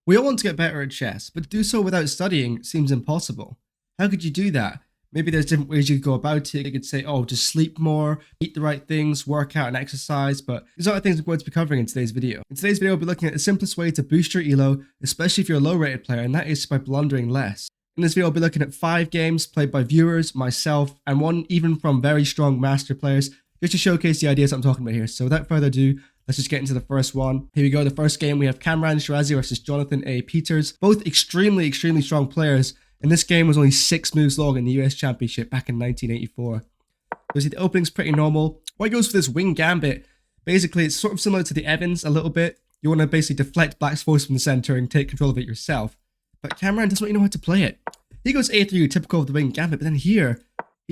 We all want to get better at chess, but to do so without studying seems impossible. How could you do that? Maybe there's different ways you could go about it. You could say, oh, just sleep more, eat the right things, work out and exercise, but these are the things we're going to be covering in today's video. In today's video, we'll be looking at the simplest way to boost your elo, especially if you're a low-rated player, and that is by blundering less. In this video, I'll be looking at 5 games played by viewers, myself, and one even from very strong master players, just to showcase the ideas I'm talking about here. So without further ado, let's just get into the first one. Here we go. The first game, we have Kamran Shirazi versus Jonathan A. Peters. Both extremely strong players. And this game was only 6 moves long in the US Championship back in 1984. So the opening's pretty normal. Why goes for this wing gambit? Basically, it's sort of similar to the Evans a little bit. You want to basically deflect Black's force from the center and take control of it yourself. But Kamran doesn't really know how to play it. He goes A3, typical of the wing gambit, but then here,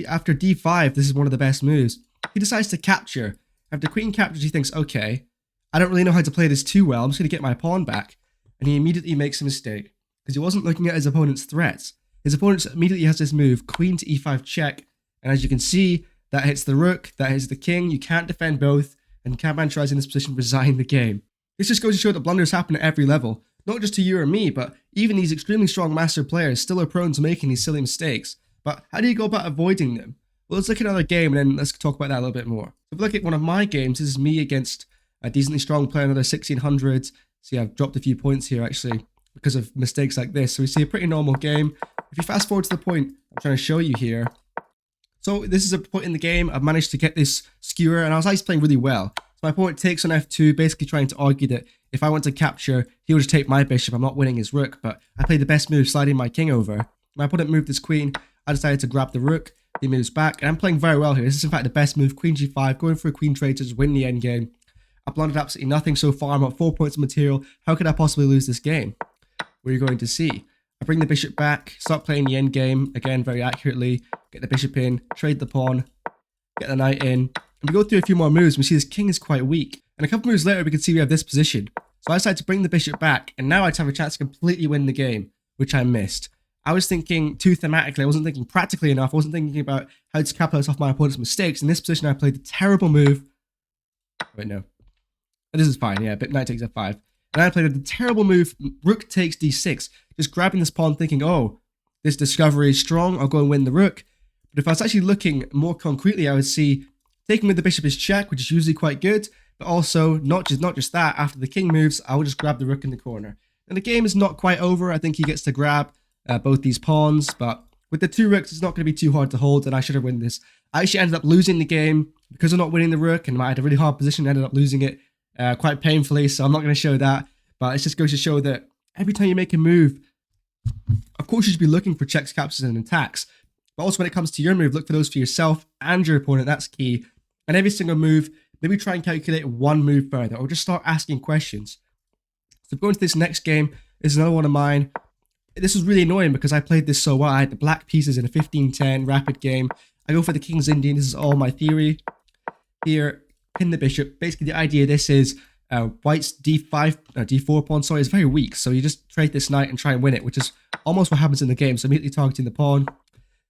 after D5, this is one of the best moves. He decides to capture. After queen captures, he thinks, okay, I don't really know how to play this too well. I'm just going to get my pawn back. And he immediately makes a mistake because he wasn't looking at his opponent's threats. His opponent immediately has this move, queen to E5 check. And as you can see, that hits the rook, that hits the king. You can't defend both. And Kamran tries in this position, resign the game. This just goes to show that blunders happen at every level. Not just to you or me, but even these extremely strong master players still are prone to making these silly mistakes. But how do you go about avoiding them? Well, let's look at another game and then let's talk about that a little bit more. If we look at one of my games, this is me against a decently strong player, another 1600s. See, I've dropped a few points here actually because of mistakes like this. So we see a pretty normal game. If you fast forward to the point I'm trying to show you here. So this is a point in the game. I've managed to get this skewer and I was actually playing really well. So my opponent takes on F2, basically trying to argue that if I want to capture, he would just take my bishop. I'm not winning his rook, but I played the best move, sliding my king over. My opponent moved his queen. I decided to grab the rook. He moves back, and I'm playing very well here. This is in fact the best move, queen g5, going for a queen trade to just win the endgame. I blundered absolutely nothing so far. I'm at 4 points of material. How could I possibly lose this game? We're going to see. I bring the bishop back, start playing the endgame, again very accurately, get the bishop in, trade the pawn, get the knight in, and we go through a few more moves, and we see this king is quite weak. And a couple moves later, we can see we have this position. So I decided to bring the bishop back, and now I'd have a chance to completely win the game, which I missed. I was thinking too thematically, I wasn't thinking practically enough, I wasn't thinking about how to capitalize off my opponent's mistakes. In this position, I played the terrible move. Wait, no. This is fine, yeah, but knight takes f5. And I played the terrible move, rook takes d6, just grabbing this pawn thinking, oh, this discovery is strong, I'll go and win the rook. But if I was actually looking more concretely, I would see taking with the bishop is check, which is usually quite good, but also not just that, after the king moves, I will just grab the rook in the corner. And the game is not quite over. I think he gets to grab both these pawns, but with the 2 rooks, it's not going to be too hard to hold, and I should have won this. I actually ended up losing the game because of not winning the rook, and I had a really hard position, ended up losing it quite painfully, so I'm not going to show that. But it just goes to show that every time you make a move, of course you should be looking for checks, captures, and attacks. But also when it comes to your move, look for those for yourself and your opponent. That's key. And every single move, maybe try and calculate one move further, or just start asking questions. So going to this next game, this is another one of mine. This was really annoying because I played this so well. I had the black pieces in a 15-10 rapid game. I go for the King's Indian. This is all my theory. Here, pin the bishop. Basically, the idea of this is white's d4 pawn, sorry, is very weak. So you just trade this knight and try and win it, which is almost what happens in the game. So immediately targeting the pawn.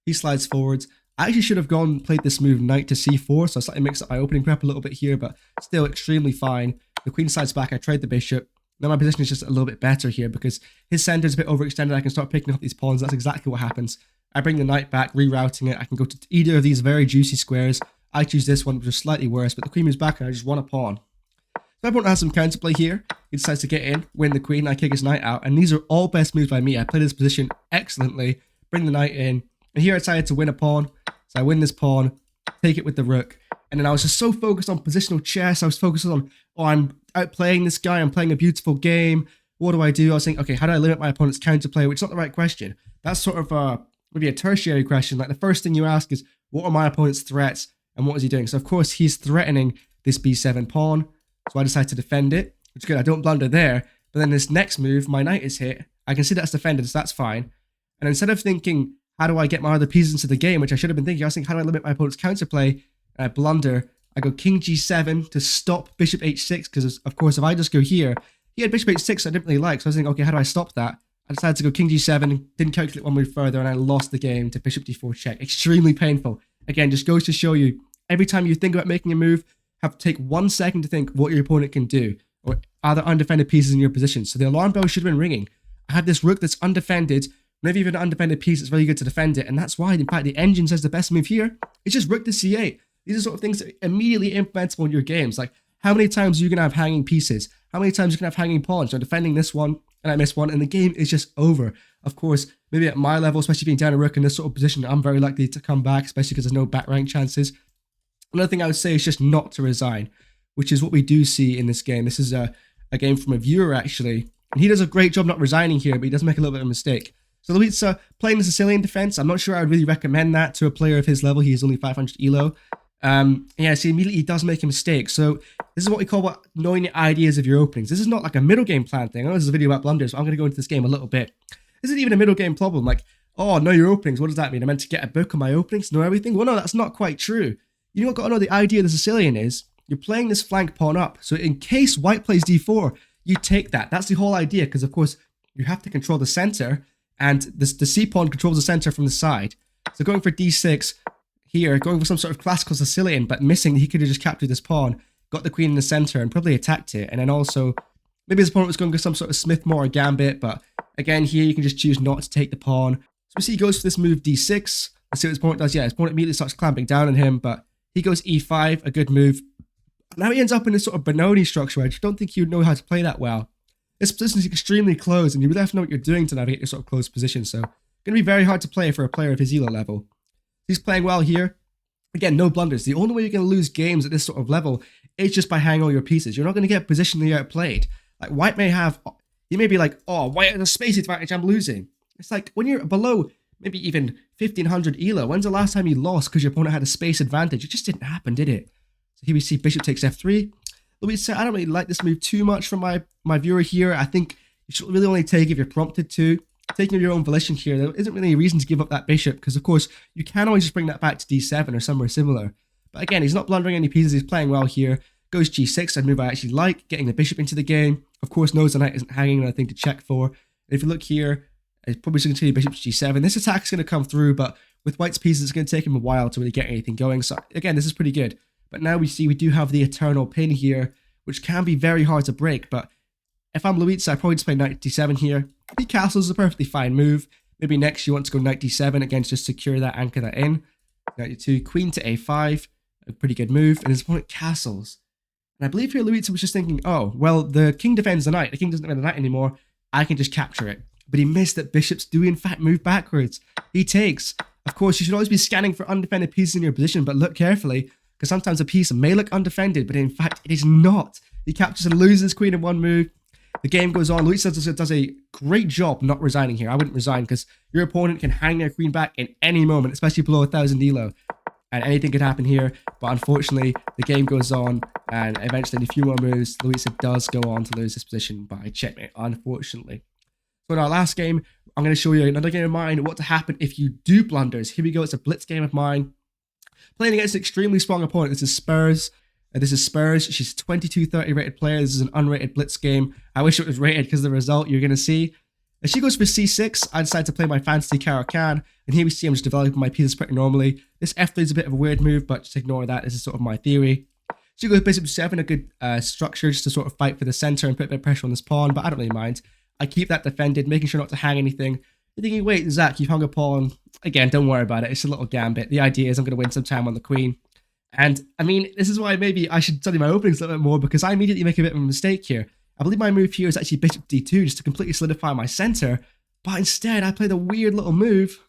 He slides forwards. I actually should have played this move, knight to c4, so I slightly mixed up my opening prep a little bit here, but still extremely fine. The queen slides back, I trade the bishop. Now my position is just a little bit better here because his center is a bit overextended. I can start picking up these pawns. That's exactly what happens. I bring the knight back, rerouting it. I can go to either of these very juicy squares. I choose this one, which is slightly worse, but the queen moves back and I just won a pawn. So my opponent has some counterplay here. He decides to get in, win the queen, I kick his knight out, and these are all best moves by me. I play this position excellently, bring the knight in, and here I decided to win a pawn. So I win this pawn, take it with the rook. And then I was just so focused on positional chess. I was focused on, oh, I'm outplaying this guy. I'm playing a beautiful game. What do? I was thinking, okay, how do I limit my opponent's counterplay? Which is not the right question. That's sort of maybe a tertiary question. Like the first thing you ask is, what are my opponent's threats? And what is he doing? So of course, he's threatening this b7 pawn. So I decide to defend it, which is good. I don't blunder there. But then this next move, my knight is hit. I can see that's defended, so that's fine. And instead of thinking, how do I get my other pieces into the game, which I should have been thinking, I was thinking, how do I limit my opponent's counterplay? And I blunder. I go king g7 to stop bishop h6, because of course, if I just go here, he had bishop h6 I didn't really like, so I was thinking, okay, how do I stop that? I decided to go king g7, didn't calculate one move further, and I lost the game to bishop d4 check. Extremely painful. Again, just goes to show you, every time you think about making a move, have to take 1 second to think what your opponent can do. Or are there undefended pieces in your position? So the alarm bell should have been ringing. I have this rook that's undefended. Whenever you have an undefended piece, it's very good to defend it. And that's why, in fact, the engine says the best move here is just rook to c8. These are sort of things that are immediately implementable in your games. Like, how many times are you going to have hanging pieces? How many times are you going to have hanging pawns? So I'm defending this one, and I miss one, and the game is just over. Of course, maybe at my level, especially being down a rook in this sort of position, I'm very likely to come back, especially because there's no back rank chances. Another thing I would say is just not to resign, which is what we do see in this game. This is a game from a viewer, actually, and he does a great job not resigning here, but he does make a little bit of a mistake. So Luitze playing the Sicilian defense, I'm not sure I would really recommend that to a player of his level. He is only 500 elo. Yeah, so immediately he does make a mistake. So this is what we call knowing the ideas of your openings. This is not like a middle game plan thing. I know this is a video about blunders, but I'm going to go into this game a little bit. This isn't even a middle game problem. Like, oh, know your openings. What does that mean? I meant to get a book on my openings, know everything? Well, no, that's not quite true. You know what got to know the idea of the Sicilian is? You're playing this flank pawn up. So in case white plays d4, you take that. That's the whole idea, because of course you have to control the center, and the c pawn controls the center from the side. So going for d6 here, going for some sort of classical Sicilian, but missing, he could have just captured this pawn, got the queen in the center, and probably attacked it. And then also, maybe his opponent was going for some sort of Smith-Morra gambit, but again, here you can just choose not to take the pawn. So we see he goes for this move d6. Let's see what his opponent does. Yeah, his opponent immediately starts clamping down on him, but he goes e5, a good move. Now he ends up in this sort of Benoni structure, where I just don't think he would know how to play that well. This position is extremely closed, and you really have to know what you're doing to navigate your sort of closed position, so going to be very hard to play for a player of his elo level. He's playing well here. Again, no blunders. The only way you're going to lose games at this sort of level is just by hanging all your pieces. You're not going to get positionally outplayed. Like, white may have, he may be like, oh, white has a space advantage, I'm losing. It's like, when you're below maybe even 1500 elo, when's the last time you lost because your opponent had a space advantage? It just didn't happen, did it? So here we see bishop takes f3. Luitze, I don't really like this move too much from my viewer here. I think you should really only take if you're prompted to. Taking your own volition here, there isn't really a reason to give up that bishop, because of course you can always just bring that back to d7 or somewhere similar. But again, he's not blundering any pieces, he's playing well here. Goes g6, a move I actually like, getting the bishop into the game. Of course knows the knight isn't hanging, another thing to check for. And if you look here, it's probably going to continue bishop to g7. This attack is going to come through, but with white's pieces it's going to take him a while to really get anything going. So again, this is pretty good. But now we see we do have the eternal pin here, which can be very hard to break. But if I'm Luitze, I'd probably just play knight d7 here. I think castle is a perfectly fine move. Maybe next you want to go knight d7, again, to just secure that, anchor that in. Knight d2, queen to a5, a pretty good move. And his opponent castles. And I believe here Luitze was just thinking, oh, well, the king defends the knight. The king doesn't defend the knight anymore. I can just capture it. But he missed that bishops do in fact move backwards. He takes. Of course, you should always be scanning for undefended pieces in your position, but look carefully, because sometimes a piece may look undefended, but in fact it is not. He captures and loses his queen in one move. The game goes on. Luitze does a great job not resigning here. I wouldn't resign, because your opponent can hang their queen back in any moment, especially below 1000 elo. And anything could happen here. But unfortunately, the game goes on, and eventually in a few more moves, Luitze does go on to lose this position by checkmate, unfortunately. So in our last game, I'm going to show you another game of mine, what to happen if you do blunders. Here we go. It's a blitz game of mine. Playing against an extremely strong opponent. This is Spurs. She's a 2230 rated player. This is an unrated blitz game. I wish it was rated because of the result you're going to see. As she goes for c6, I decide to play my fantasy Caro-Kann. And here we see I'm just developing my pieces pretty normally. This f3 is a bit of a weird move, but just ignore that. This is sort of my theory. She goes bishop 7, a good structure just to sort of fight for the center and put a bit of pressure on this pawn, but I don't really mind. I keep that defended, making sure not to hang anything. You're thinking, wait, Zach, you've hung a pawn. Again, don't worry about it. It's a little gambit. The idea is I'm going to win some time on the queen. And, I mean, this is why maybe I should study my openings a little bit more, because I immediately make a bit of a mistake here. I believe my move here is actually bishop d2, just to completely solidify my center. But instead, I played a weird little move.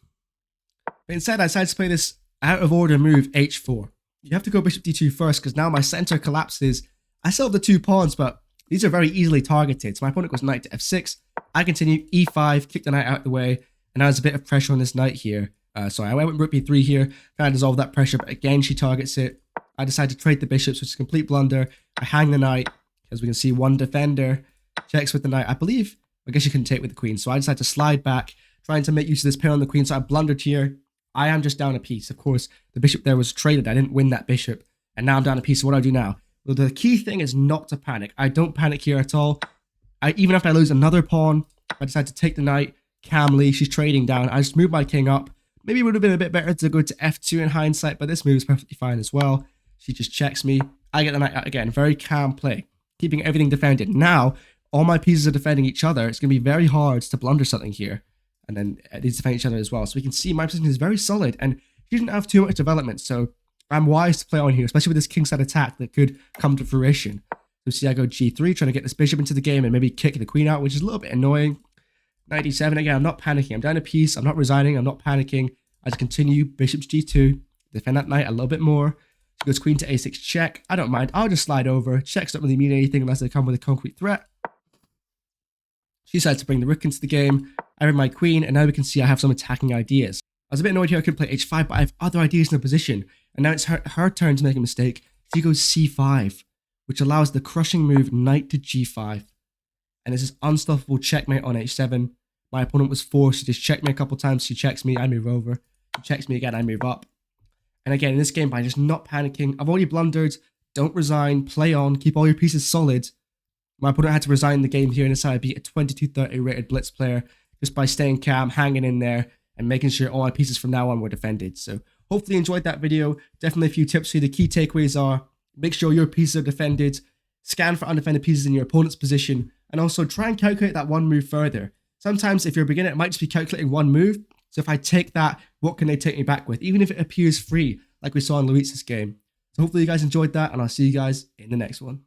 But instead, I decided to play this out-of-order move, h4. You have to go bishop d2 first, because now my center collapses. I still have the 2 pawns, but these are very easily targeted. So my opponent goes knight to f6. I continue e5, kick the knight out of the way, and now there's a bit of pressure on this knight here. So I went with rook b3 here, trying to dissolve that pressure, but again, she targets it. I decide to trade the bishops, which is a complete blunder. I hang the knight, as we can see, one defender checks with the knight. I guess you couldn't take with the queen, so I decide to slide back, trying to make use of this pin on the queen, so I blundered here. I am just down a piece. Of course, the bishop there was traded. I didn't win that bishop, and now I'm down a piece. So what do I do now? Well, the key thing is not to panic. I don't panic here at all. Even after I lose another pawn, I decide to take the knight calmly. She's trading down. I just move my king up. Maybe it would have been a bit better to go to f2 in hindsight, but this move is perfectly fine as well. She just checks me. I get the knight out again. Very calm play. keeping everything defended. Now, all my pieces are defending each other. It's going to be very hard to blunder something here. And then these defend each other as well. So we can see my position is very solid, and she didn't have too much development. So I'm wise to play on here, especially with this kingside attack that could come to fruition. So see, I go g3, trying to get this bishop into the game and maybe kick the queen out, which is a little bit annoying. Knight d7, again, I'm not panicking. I'm down a piece. I'm not resigning. I'm not panicking. I just continue. Bishop's g2. Defend that knight a little bit more. She goes queen to a6 check. I don't mind. I'll just slide over. Checks don't really mean anything unless they come with a concrete threat. She decides to bring the rook into the game. I bring my queen, and now we can see I have some attacking ideas. I was a bit annoyed here I couldn't play h5, but I have other ideas in the position. And now it's her turn to make a mistake. She goes c5, which allows the crushing move knight to g5. And this is unstoppable checkmate on h7. My opponent was forced to just check me a couple times. She checks me, I move over. She checks me again, I move up. And again, in this game, by just not panicking, I've already blundered. Don't resign, play on, keep all your pieces solid. My opponent had to resign the game here and decided to beat a 2230 rated blitz player just by staying calm, hanging in there, and making sure all my pieces from now on were defended. So hopefully you enjoyed that video. Definitely a few tips for you. The key takeaways are, make sure your pieces are defended, scan for undefended pieces in your opponent's position, and also try and calculate that one move further. Sometimes if you're a beginner, it might just be calculating one move. So if I take that, what can they take me back with? Even if it appears free, like we saw in Luitze's game. So hopefully you guys enjoyed that, and I'll see you guys in the next one.